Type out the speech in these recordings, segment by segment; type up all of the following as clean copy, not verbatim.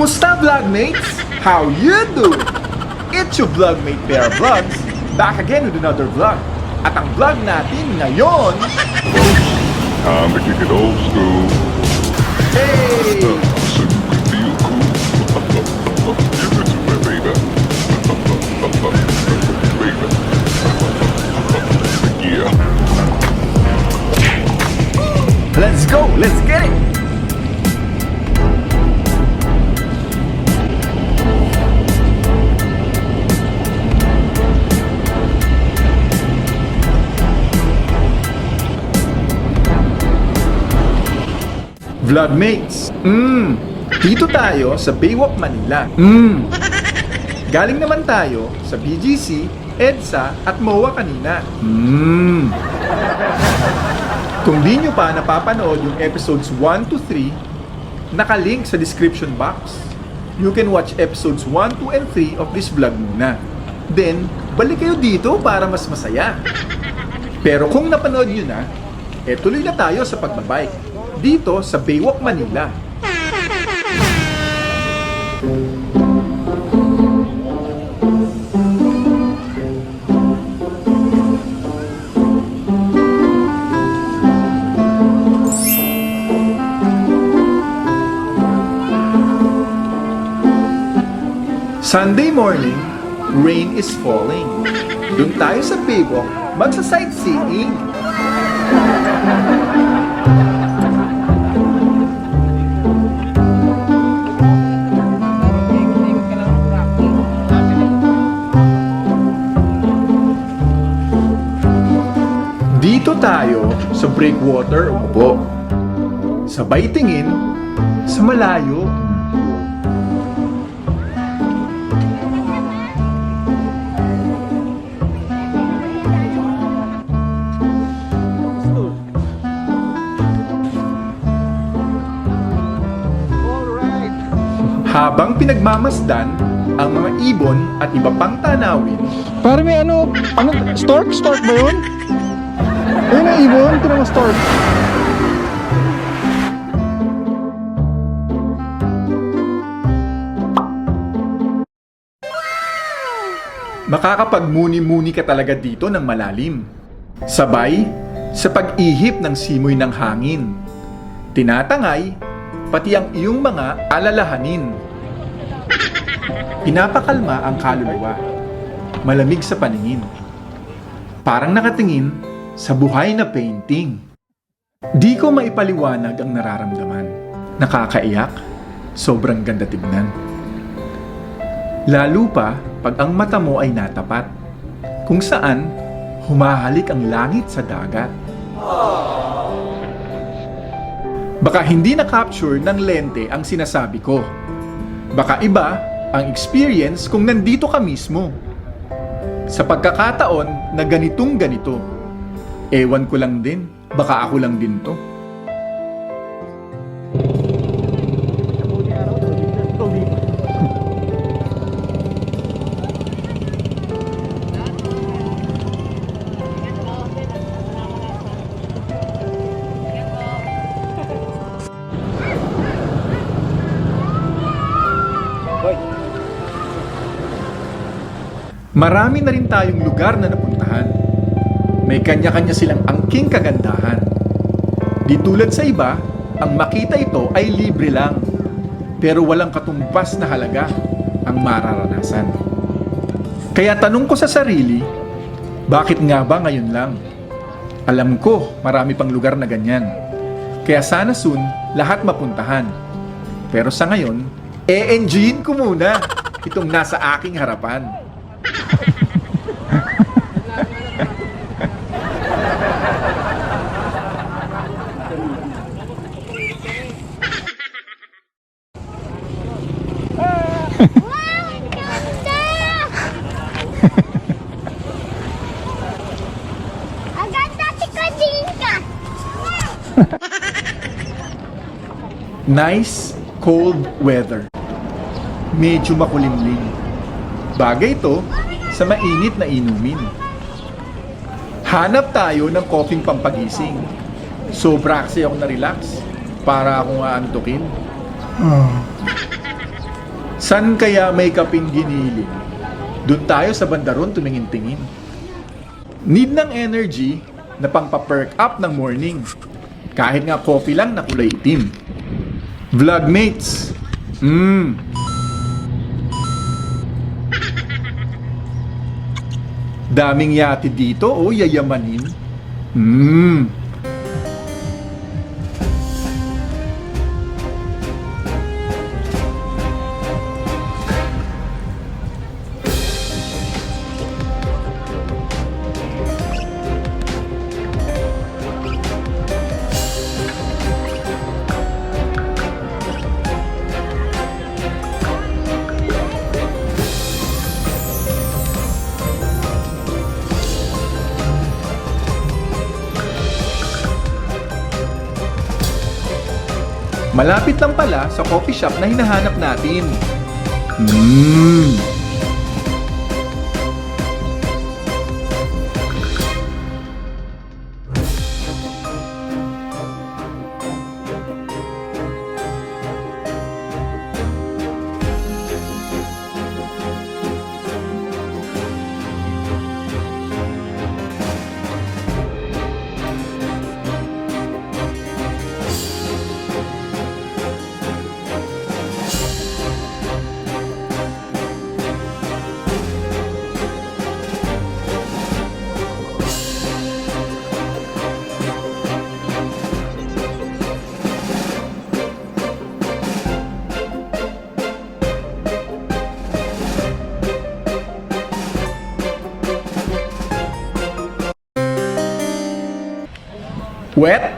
Kumusta vlogmates? How you do? It's your vlogmate Bear Vlogs, back again with another vlog. At ang vlog natin ngayon... Time to kick it old school. Hey! So you can feel cool. Give it to me, baby. Baby. Yeah. Let's go! Let's get it! Vlogmates, dito tayo sa Baywalk Manila. Galing naman tayo sa BGC, EDSA at MOA kanina. Kung di nyo pa napapanood yung episodes 1 to 3, nakalink sa description box. You can watch episodes 1, 2, and 3 of this vlog muna. Then, balik kayo dito para mas masaya. Pero kung napanood nyo na, tuloy na tayo sa pagbabike dito sa Baywalk Manila. Sunday morning, rain is falling. Doon tayo sa Baywalk, magsa-sightseeing. Dito tayo sa breakwater umupo. Sabay tingin sa malayo. Habang pinagmamasdan ang mga ibon at iba pang tanawin. Parang may stork ba yun? Ayun ang ibon, tinang mo stork. Makakapagmuni-muni ka talaga dito ng malalim. Sabay sa pag-ihip ng simoy ng hangin. Tinatangay pati ang iyong mga alalahanin. Pinapakalma ang kaluluwa. Malamig sa paningin. Parang nakatingin sa buhay na painting. Di ko maipaliwanag ang nararamdaman. Nakakaiyak, sobrang ganda tignan. Lalo pa pag ang mata mo ay natapat, kung saan humahalik ang langit sa dagat. Baka hindi na-capture ng lente ang sinasabi ko. Baka iba ang experience kung nandito ka mismo. Sa pagkakataon na ganitong ganito. Ewan ko lang din, baka ako lang din to. Marami na rin tayong lugar na napuntahan. May kanya-kanya silang angking kagandahan. Di tulad sa iba, ang makita ito ay libre lang. Pero walang katumbas na halaga ang mararanasan. Kaya tanong ko sa sarili, bakit nga ba ngayon lang? Alam ko marami pang lugar na ganyan. Kaya sana soon lahat mapuntahan. Pero sa ngayon, e-enjoyin ko muna itong nasa aking harapan. Nice, cold weather. Medyo makulimlim. Bagay ito sa mainit na inumin. Hanap tayo ng coffee pampagising. Sobra kasi ako na-relax para akong aantukin. San kaya may kaping giniling? Doon tayo sa bandaron tumingin-tingin. Need ng energy na pang-perk up ng morning. Kahit nga coffee lang na kulay itim. Vlogmates. Daming yate dito o yayamanin. Malapit lang pala sa coffee shop na hinahanap natin. Wet,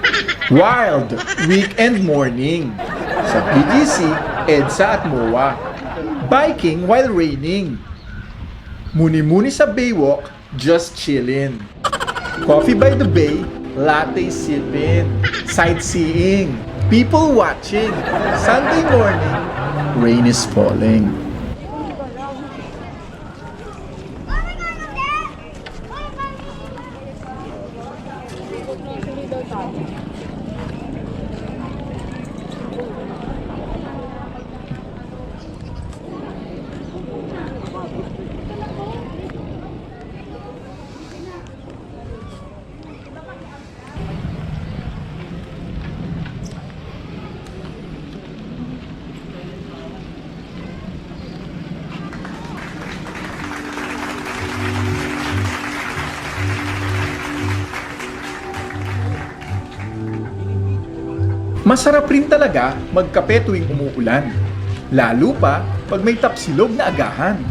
wild, weekend morning. Sa PGC, EDSA at MOA. Biking while raining. Muni-muni sa Baywalk, just chillin'. Coffee by the bay, latte sippin'. Sightseeing, people watching. Sunday morning, rain is falling. Masarap rin talaga magkape tuwing umuulan. Lalo pa pag may tapsilog na agahan.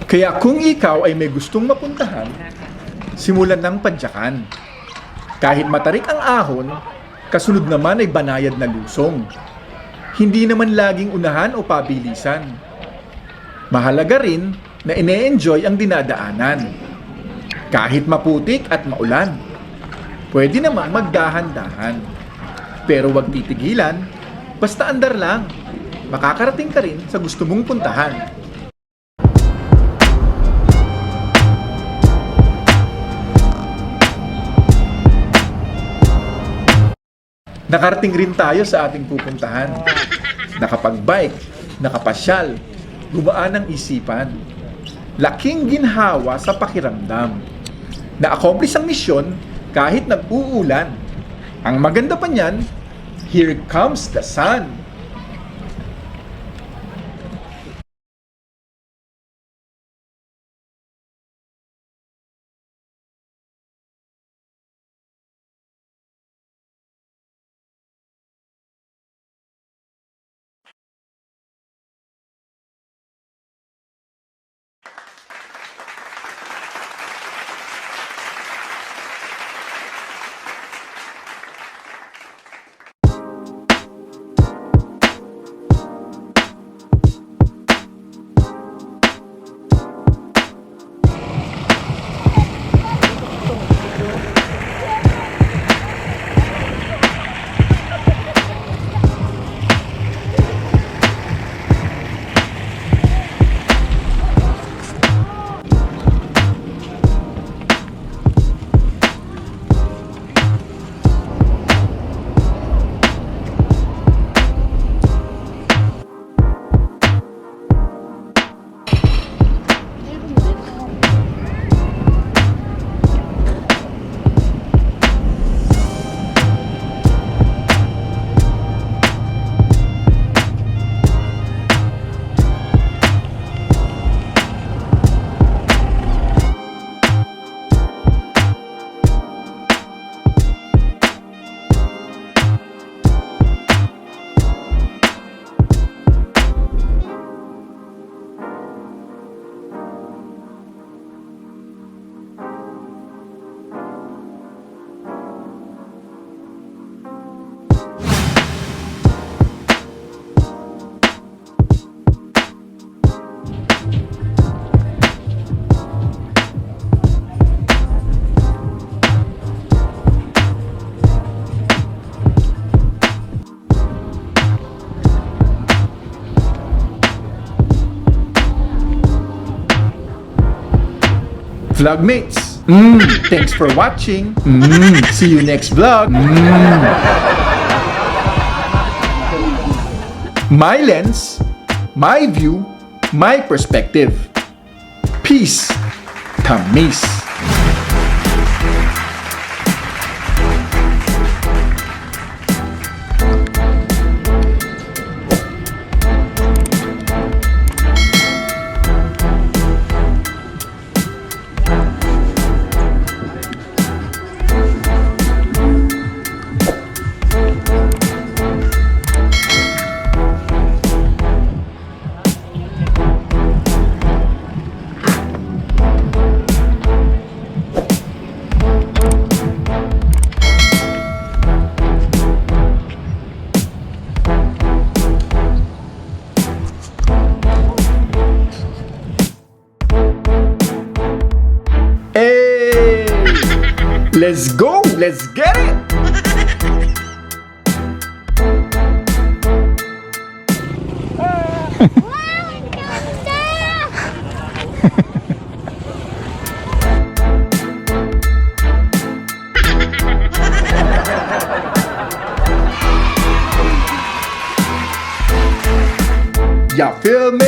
Kaya kung ikaw ay may gustong mapuntahan, simulan ng padyakan. Kahit matarik ang ahon, kasunod naman ay banayad na lusong. Hindi naman laging unahan o pabilisan. Mahalaga rin na ine-enjoy ang dinadaanan. Kahit maputik at maulan, pwede namang magdahan-dahan. Pero wag titigilan, basta andar lang. Makakarating ka rin sa gusto mong puntahan. Nakarating rin tayo sa ating pupuntahan. Nakapag-bike, nakapasyal, gumaan ang isipan. Laking ginhawa sa pakiramdam. Na-accomplish ang misyon kahit nag-uulan. Ang maganda pa niyan, here comes the sun. Vlogmates, thanks for watching. See you next vlog. My lens, my view, my perspective. Peace. Tamis. Let's go! Let's get it! Ya feel me?